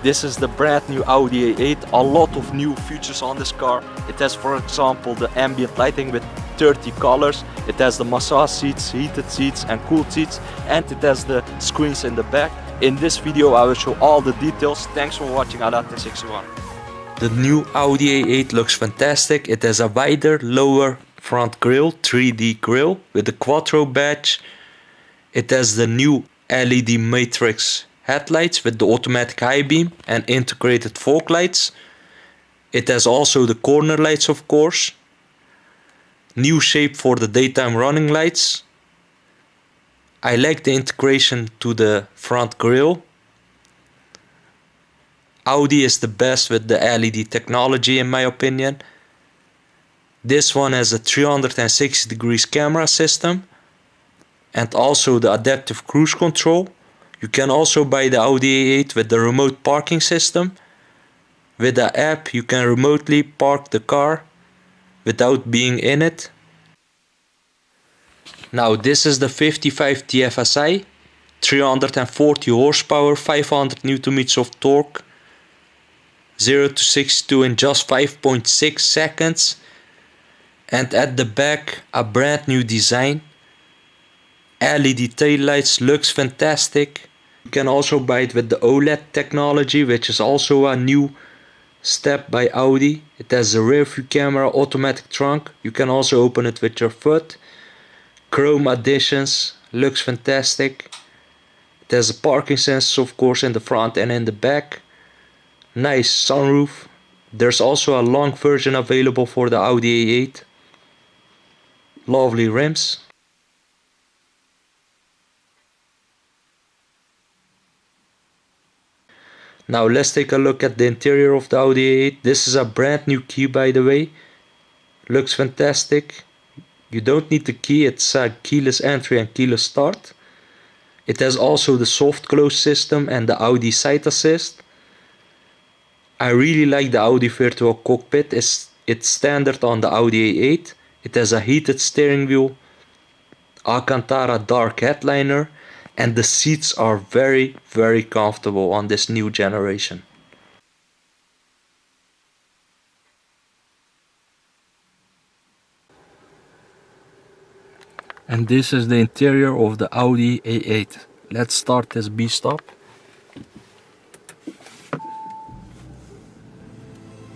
This is the brand new Audi A8. A lot of new features on this car. It has, for example, the ambient lighting with 30 colors. It has the massage seats, heated seats and cooled seats, and it has the screens in the back. In this video I will show all the details. Thanks for watching Audi61. The new Audi A8 looks fantastic. It has a wider, lower front grille, 3D grille with the Quattro badge. It has the new LED matrix headlights with the automatic high beam and integrated fog lights. It has also the corner lights, of course. New shape for the daytime running lights. I like the integration to the front grille. Audi is the best with the LED technology in my opinion. This one has a 360 degrees camera system and also the adaptive cruise control. You can also buy the Audi A8 with the remote parking system. With the app you can remotely park the car without being in it. Now this is the 55 TFSI, 340 horsepower, 500 Nm of torque, 0 to 62 in just 5.6 seconds. And at the back a brand new design. LED taillights, looks fantastic. You can also buy it with the OLED technology, which is also a new step by Audi. It has a rear view camera, automatic trunk. You can also open it with your foot. Chrome additions, looks fantastic. It has a parking sensor, of course, in the front and in the back. Nice sunroof. There's also a long version available for the Audi A8. Lovely rims. Now let's take a look at the interior of the Audi A8. This is a brand new key, by the way. Looks fantastic. You don't need the key, it's a keyless entry and keyless start. It has also the soft close system and the Audi side assist. I really like the Audi virtual cockpit. It's standard on the Audi A8. It has a heated steering wheel, Alcantara dark headliner, and the seats are very comfortable on this new generation. And this is the interior of the Audi A8. Let's start this beast up.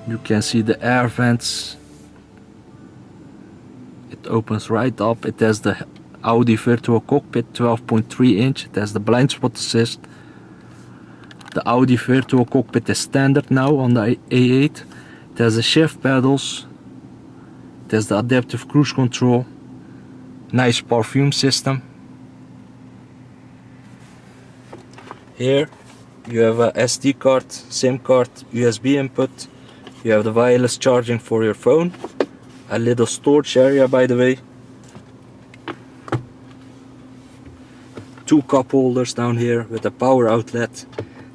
You can see the air vents. It opens right up. It has the Audi virtual cockpit, 12.3 inch. It has the blind spot assist. The Audi virtual cockpit is standard now on the A8. It has the shift pedals. It has the adaptive cruise control. Nice perfume system. Here you have a SD card, SIM card, USB input. You have the wireless charging for your phone. A little storage area, by the way. Two cup holders down here with a power outlet.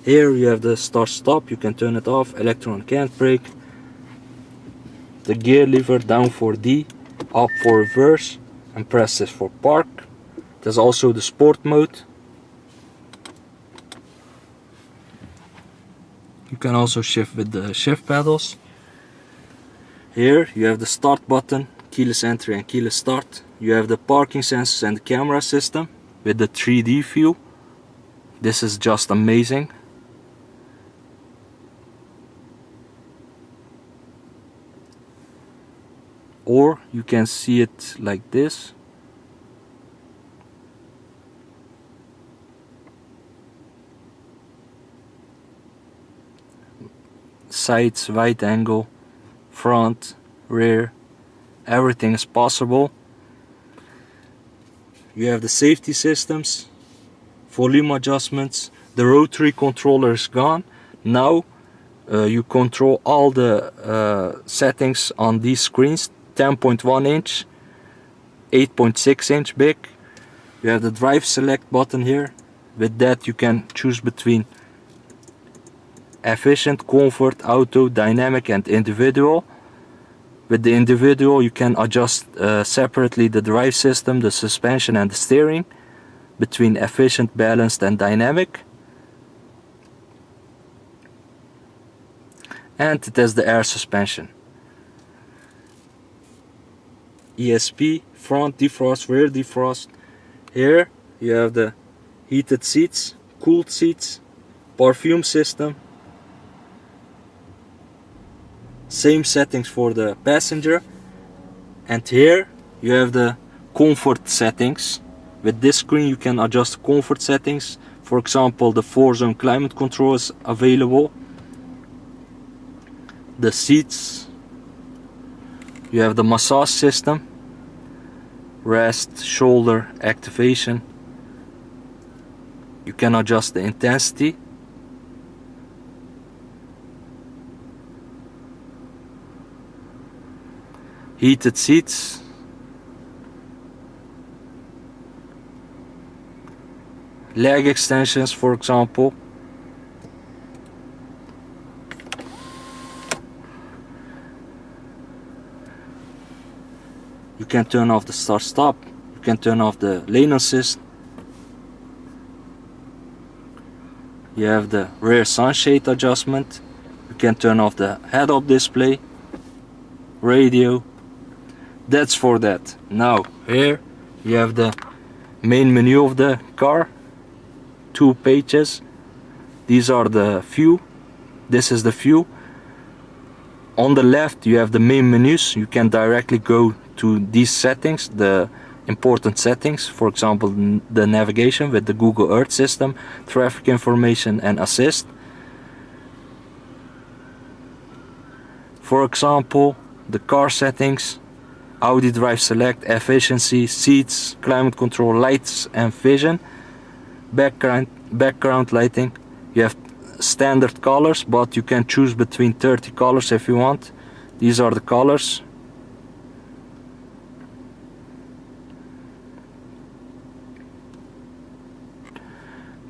Here you have the start stop, you can turn it off, electronic handbrake. The gear lever down for D, up for reverse, and press this for park. There's also the sport mode. You can also shift with the shift pedals. Here you have the start button, keyless entry and keyless start. You have the parking sensors and the camera system with the 3D view. This is just amazing. Or you can see it like this. Sides, wide angle, front, rear, everything is possible. You have the safety systems, volume adjustments. The rotary controller is gone. Now you control all the settings on these screens. 10.1 inch, 8.6 inch big. You have the drive select button here. With that you can choose between efficient, comfort, auto, dynamic and individual. With the individual you can adjust separately the drive system, the suspension and the steering between efficient, balanced and dynamic. and it has the air suspension. ESP, front defrost, rear defrost. Here you have the heated seats, cooled seats, perfume system. Same settings for the passenger. And here you have the comfort settings. With this screen you can adjust comfort settings. For example, the 4-zone climate control is available. The seats. You have the massage system. Rest, shoulder, activation. You can adjust the intensity. Heated seats. Leg extensions, for example. You can turn off the start stop. You can turn off the lane assist. You have the rear sunshade adjustment. You can turn off the head-up display. Radio. That's for that. Now here you have the main menu of the car. 2 pages. These are the view. This is the view. On the left you have the main menus. You can directly go to these settings, the important settings. For example, the navigation with the Google Earth system, traffic information and assist. For example, the car settings, Audi Drive Select, efficiency, seats, climate control, lights and vision, background lighting. You have standard colors, but you can choose between 30 colors if you want. These are the colors.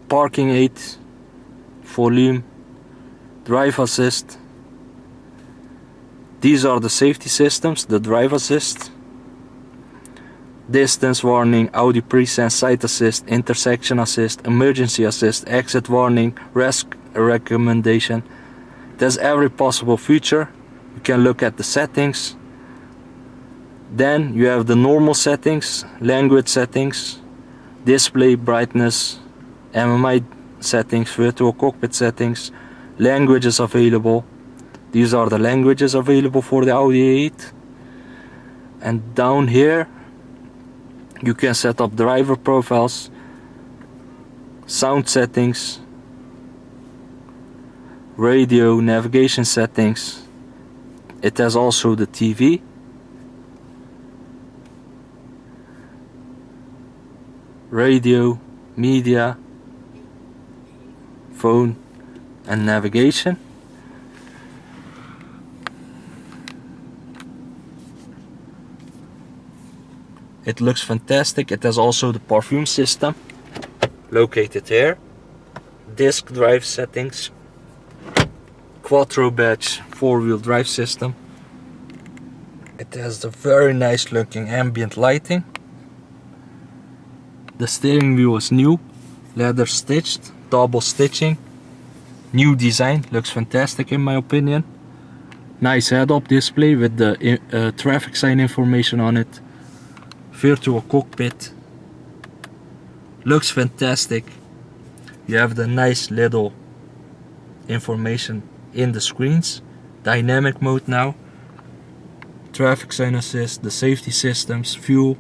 Parking aid, volume, drive assist. These are the safety systems, the drive assist, distance warning, Audi Presense, side assist, intersection assist, emergency assist, exit warning, rest recommendation. There's every possible feature. You can look at the settings. Then you have the normal settings, language settings, display brightness, MMI settings, virtual cockpit settings, languages available. These are the languages available for the Audi A8. And down here you can set up driver profiles, sound settings, radio, navigation settings. It has also the TV. Radio, media, phone and navigation. It looks fantastic. It has also the perfume system located here. Disc drive settings. Quattro badge 4-wheel drive system. It has the very nice looking ambient lighting. The steering wheel is new, leather stitched, double stitching. New design, looks fantastic in my opinion. Nice head-up display with the traffic sign information on it. Virtual cockpit. Looks fantastic. You have the nice little information in the screens. Dynamic mode now. Traffic sign assist, the safety systems, fuel.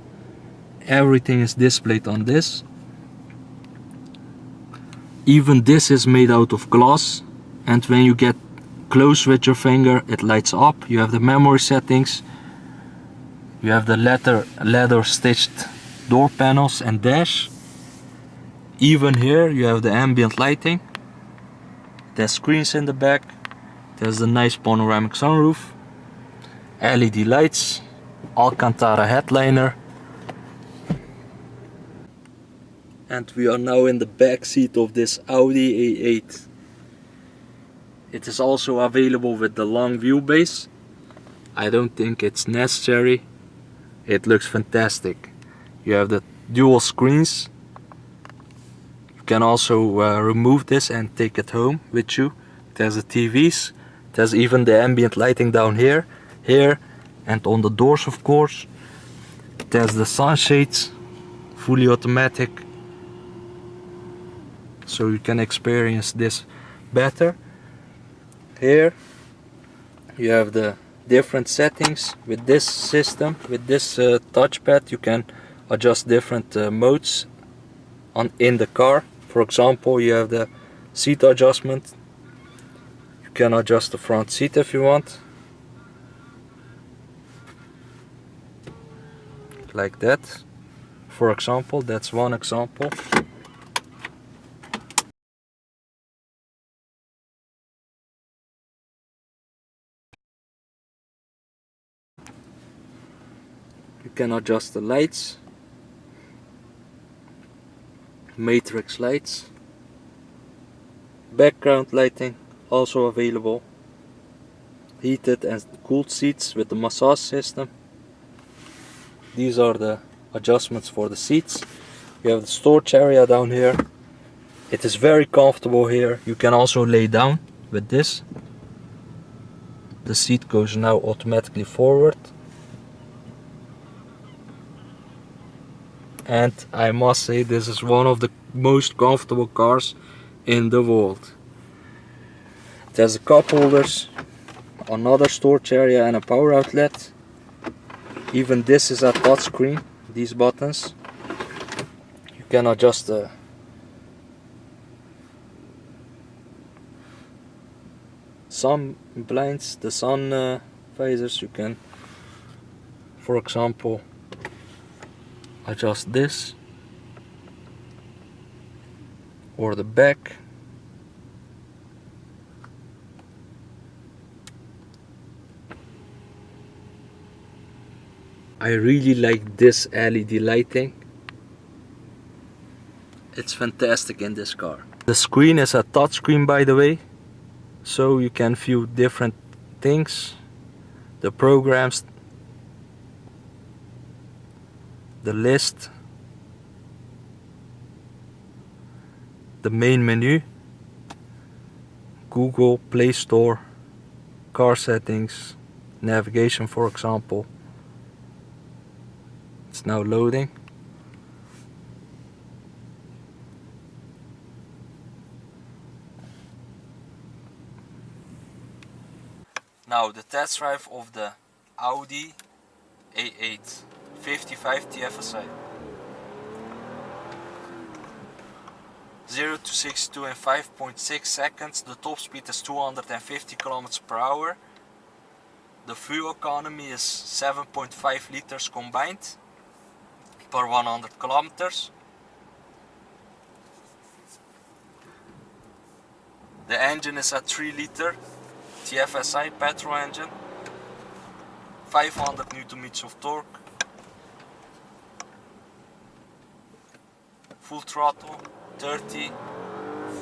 Everything is displayed on this. Even this is made out of glass, and when you get close with your finger it lights up. You have the memory settings. You have the leather stitched door panels and dash. Even here you have the ambient lighting. There's screens in the back. There's the nice panoramic sunroof. LED lights. Alcantara headliner. And we are now in the back seat of this Audi A8. It is also available with the long wheelbase. I don't think it's necessary. It looks fantastic. You have the dual screens. You can also remove this and take it home with you. It has the TVs, It has even the ambient lighting down here, and on the doors, of course. It has the sunshades, fully automatic, so you can experience this better. Here you have the different settings. With this system, with this touchpad, you can adjust different modes in the car. For example, you have the seat adjustment. You can adjust the front seat if you want, like that. For example, that's one example. You can adjust the lights, matrix lights, background lighting also available, heated and cooled seats with the massage system. These are the adjustments for the seats. You have the storage area down here. It is very comfortable here. You can also lay down with this. The seat goes now automatically forward. And I must say, this is one of the most comfortable cars in the world. It has a cup holders, another storage area and a power outlet. Even this is a touchscreen, these buttons. You can adjust the sun blinds, the sun visors. You can, for example, adjust this or the back. I really like this LED lighting. It's fantastic in this car. The screen is a touchscreen, by the way, so you can view different things, the programs, the list, the main menu, Google, Play Store, car settings, navigation, for example. It's now loading. Now the test drive of the Audi A8 55 TFSI. 0 to 62 in 5.6 seconds. The top speed is 250 km per hour. The fuel economy is 7.5 liters combined per 100 kilometers. The engine is a 3-liter TFSI petrol engine, 500 Nm of torque, full throttle, 30,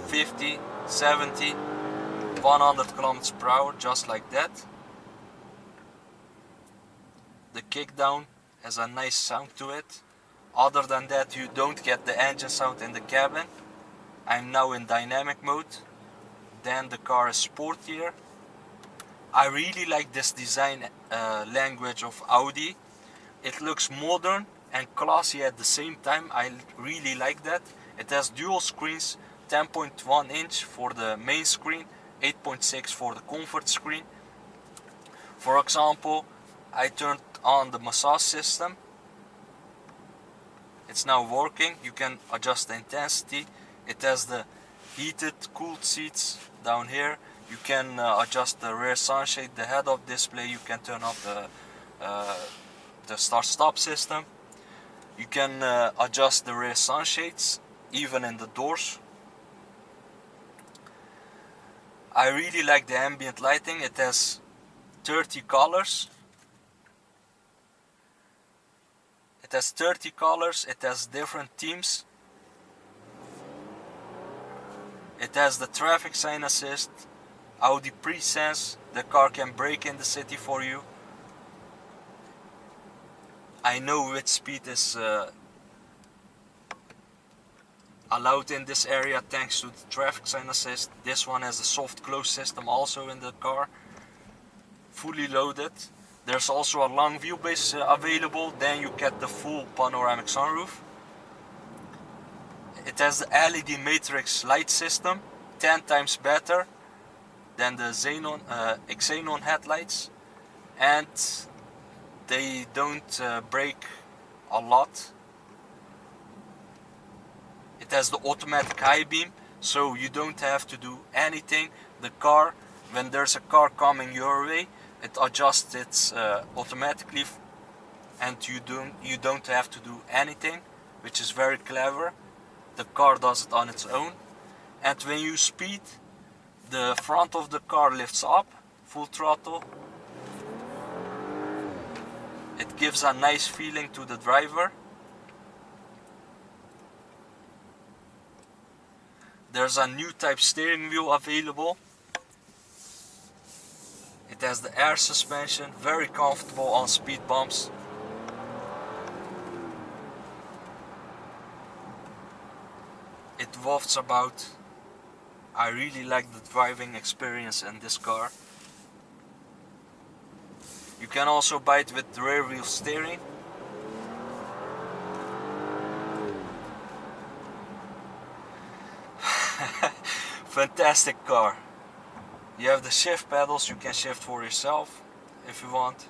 50, 70, 100 km per hour, just like that. The kickdown has a nice sound to it. Other than that, you don't get the engine sound in the cabin. I'm now in dynamic mode. Then the car is sportier. I really like this design language of Audi. It looks modern and classy at the same time. I really like that. It has dual screens, 10.1 inch for the main screen, 8.6 for the comfort screen. For example, I turned on the massage system. It's now working. You can adjust the intensity. It has the heated, cooled seats down here. You can adjust the rear sunshade, the head-up display. You can turn off the start-stop system. You can adjust the rear sunshades, even in the doors. I really like the ambient lighting. It has 30 colors. It has 30 colors. It has different themes. It has the traffic sign assist, Audi Pre-Sense. The car can brake in the city for you. I know which speed is allowed in this area thanks to the traffic sign assist. This one has a soft close system also in the car, fully loaded. There's also a long wheelbase available, then you get the full panoramic sunroof. It has the LED matrix light system, 10 times better than the xenon headlights, and they don't brake a lot. It has the automatic high beam, so you don't have to do anything. The car, when there's a car coming your way, it adjusts it automatically, and you don't have to do anything, which is very clever. The car does it on its own. And when you speed, the front of the car lifts up, full throttle. It gives a nice feeling to the driver. There's a new type steering wheel available. It has the air suspension, very comfortable on speed bumps. It wafts about. I really like the driving experience in this car. You can also buy it with the rear wheel steering. Fantastic car. You have the shift pedals, you can shift for yourself if you want.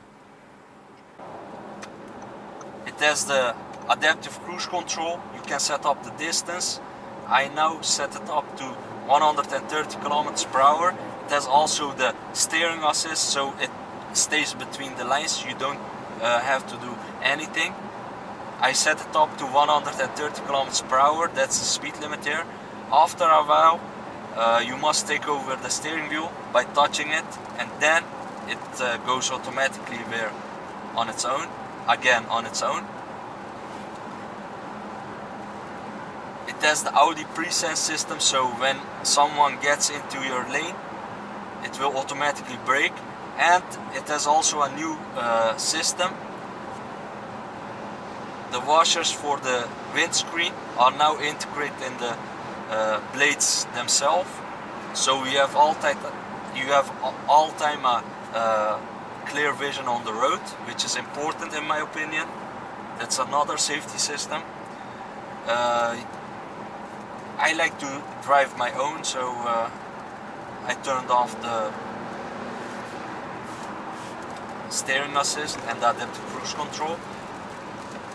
It has the adaptive cruise control, you can set up the distance. I now set it up to 130 kilometers per hour. It has also the steering assist, so it stays between the lines, you don't have to do anything. I set it up to 130 kilometers per hour, that's the speed limit here. After a while, you must take over the steering wheel by touching it, and then it goes automatically there on its own, again on its own. It has the Audi pre-sense system, so when someone gets into your lane, it will automatically brake. And it has also a new system. The washers for the windscreen are now integrated in the blades themselves, so you have all-time clear vision on the road, which is important in my opinion. That's another safety system. I like to drive my own, so I turned off the steering assist and the adaptive cruise control.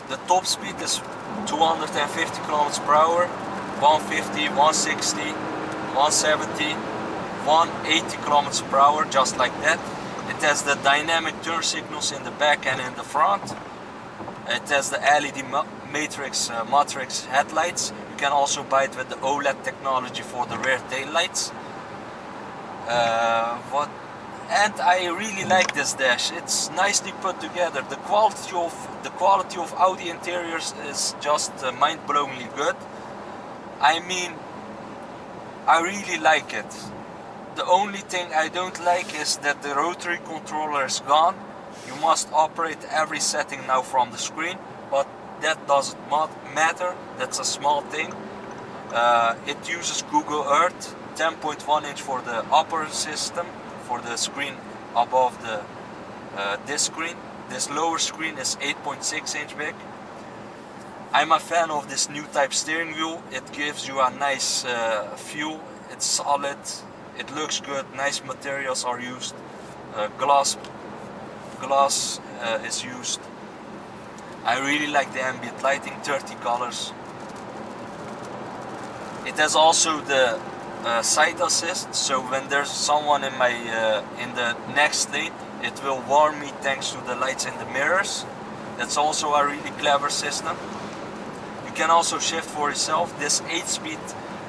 The top speed is 250 km per hour, 150, 160, 170, 180 km per hour, just like that. It has the dynamic turn signals in the back and in the front. It has the LED matrix headlights. You can also buy it with the OLED technology for the rear tail lights. And I really like this dash. It's nicely put together. The quality of Audi interiors is just mind-blowingly good. I mean, I really like it. The only thing I don't like is that the rotary controller is gone. You must operate every setting now from the screen, but that doesn't matter. That's a small thing. It uses Google Earth, 10.1 inch for the upper system, for the screen above the this screen. This lower screen is 8.6 inch big. I'm a fan of this new type steering wheel. It gives you a nice feel. It's solid. It looks good. Nice materials are used. Glass is used. I really like the ambient lighting, 30 colors. It has also the side assist, so when there's someone in my in the next lane, it will warn me thanks to the lights in the mirrors. That's also a really clever system. You can also shift for yourself. This 8-speed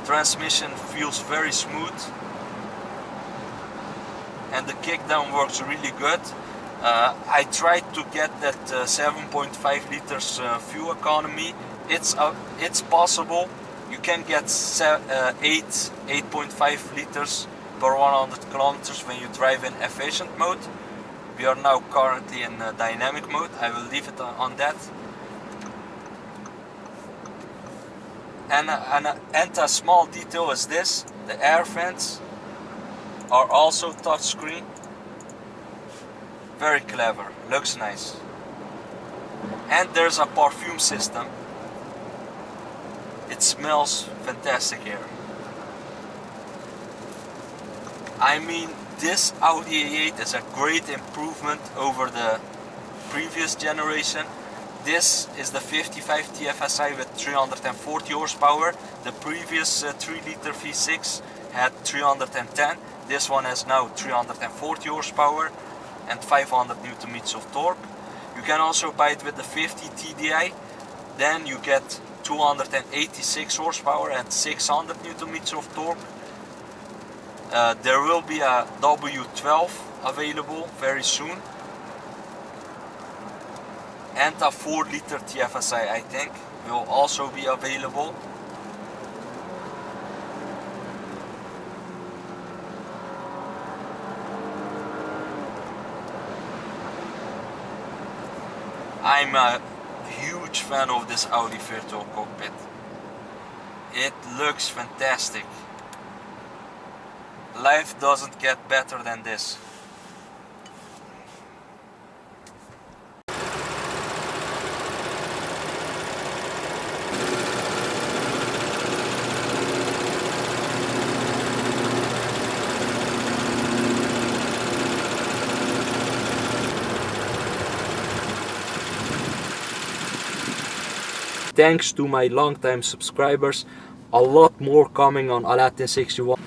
transmission feels very smooth, and the kickdown works really good. I tried to get that 7.5 liters fuel economy. It's possible. You can get 8.5 liters per 100 kilometers when you drive in efficient mode. We are now currently in dynamic mode. I will leave it on that. And a small detail is this: the air vents are also touchscreen. Very clever, looks nice. And there's a perfume system. It smells fantastic here. I mean, this Audi A8 is a great improvement over the previous generation. This is the 55 TFSI with 340 horsepower. The previous 3 liter V6 had 310. This one has now 340 horsepower and 500 Newton meters of torque. You can also buy it with the 50 TDI. Then you get 286 horsepower and 600 Newton meters of torque. There will be a W12 available very soon. And a 4 liter TFSI, I think, will also be available. I'm a huge fan of this Audi virtual cockpit. It looks fantastic. Life doesn't get better than this. Thanks to my longtime subscribers, a lot more coming on Aladdin 61.